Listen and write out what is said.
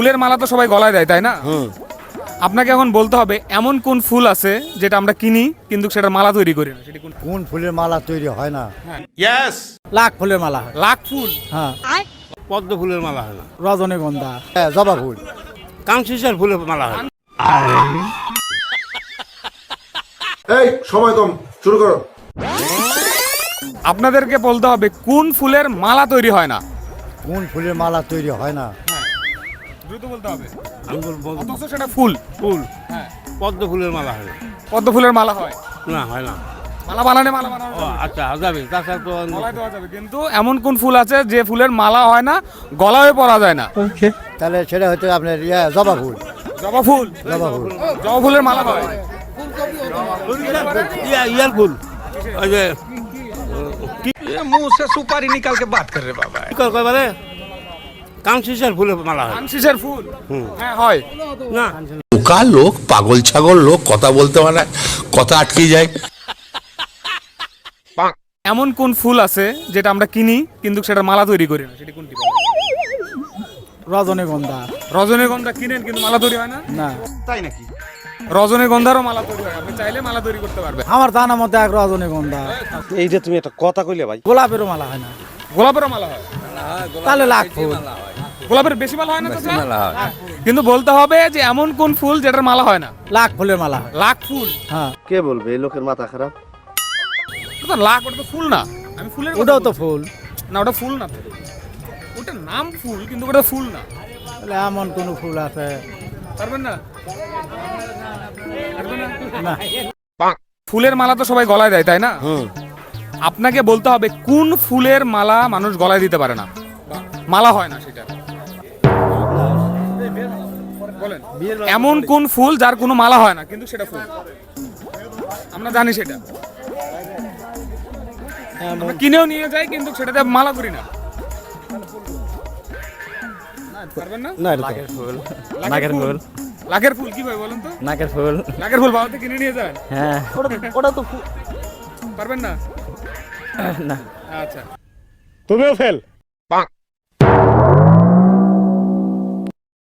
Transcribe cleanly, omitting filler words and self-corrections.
ফুলের মালা তো সবাই গলায় দেয়, তাই না? আপনাকে এখন বলতে হবে এমন কোন ফুল আছে যেটা আমরা কিনি কিন্তু সেটার মালা তৈরি করি না, সেটা কোন? কোন ফুলের মালা তৈরি হয় না? ইয়েস, লাখ ফুলের মালা হয়। লাখ ফুল? হ্যাঁ, পদ্ম ফুলের মালা হয় না, রজনীগন্ধা, জবা ফুল, কাঞ্চিসার ফুলের মালা হয়। এই সময় কম, শুরু করো। আপনাদেরকে বলতে হবে কোন ফুলের মালা তৈরি হয় না। কোন ফুলের মালা তৈরি হয় না? দ্রুত বলতে হবে, আমি বলবো অথচ সেটা ফুল। ফুল, হ্যাঁ, পদ্ম ফুলের মালা হয় না। পদ্ম ফুলের মালা হয় না, হয় না। মালা বানানো মালা বানানো ও আচ্ছা, যাবে তাছাড়া তো গলায় দেওয়া যাবে, কিন্তু এমন কোন ফুল আছে যে ফুলের মালা হয় না, গলায় পরা যায় না? তাহলে সেটা হচ্ছে আপনার জবা ফুল। জবা ফুল? জবা ফুল, জবা ফুলের মালা হয়? ইয়ার ফুল, ওই যে मुंह से सुपारी निकाल के बात कर रहे बाबा। কি কয় বলে কাঞ্চিসার ফুলের মালা হয় কাঞ্চিসের ফুল? হ্যাঁ হয়। না। বোকা লোক, পাগল ছাগল লোক, কথা বলতে পারে, কথা আটকে যায়। এমন কোন ফুল আছে যেটা আমরা কিনি কিন্তু সেটার মালা তৈরি করি না, সেটা কোনটি? রজনীগন্ধা। রজনীগন্ধা কিনেন কিন্তু মালা তৈরি হয় না? না, রজনীগন্ধারও মালা তৈরি হয়, আপনি চাইলে মালা তৈরি করতে পারবেন। আমার জানার মধ্যে এক রজনীগন্ধা। এইটা তুমি একটা কথা কইলে ভাই। গোলাপেরও মালা হয় না। গোলাপেরও মালা হয়? তাহলে লাখ ফুল। গোলাপের বেশি মালা হয় না তো? কিন্তু বলতে হবে যে এমন কোন ফুল যেটার মালা হয় না। লাখ ফুলের মালা হয়। লাখ ফুল? হ্যাঁ, কে বলবে এই লোকের মাথা খারাপ? ওটা তো লাখ, ওটা তো ফুল না। আমি ফুলের কথা ওটাও তো বলছি। ফুল। না, ওটা ফুল না তো। ওটার নাম ফুল কিন্তু ওটা ফুল না। তাহলে এমন কোন ফুল আছে? পারবেন না? পারবেন না? না, ফুলের মালা তো সবাই গলায় দেয়, তাই না? আপনাকে বলতে হবে কোন ফুলের মালা মানুষ গলায় দিতে পারে না, মালা হয় না সেটা। বলেন এমন কোন ফুল যার কোনো মালা হয় না কিন্তু সেটা ফুল, আমরা জানি সেটা। আমরা কিনেও নিয়ে যাই কিন্তু সেটাতে মালা করি না। পারবেন না? লাখের ফুল? লাখের ফুল কি ভাই বলেন তো? নাকের ফুল। লাখের ফুল বাবাতে কিনে নিয়ে যাবেন? হ্যাঁ, ওটা তো পারবেন না? না। আচ্ছা, তুমিও ফেল।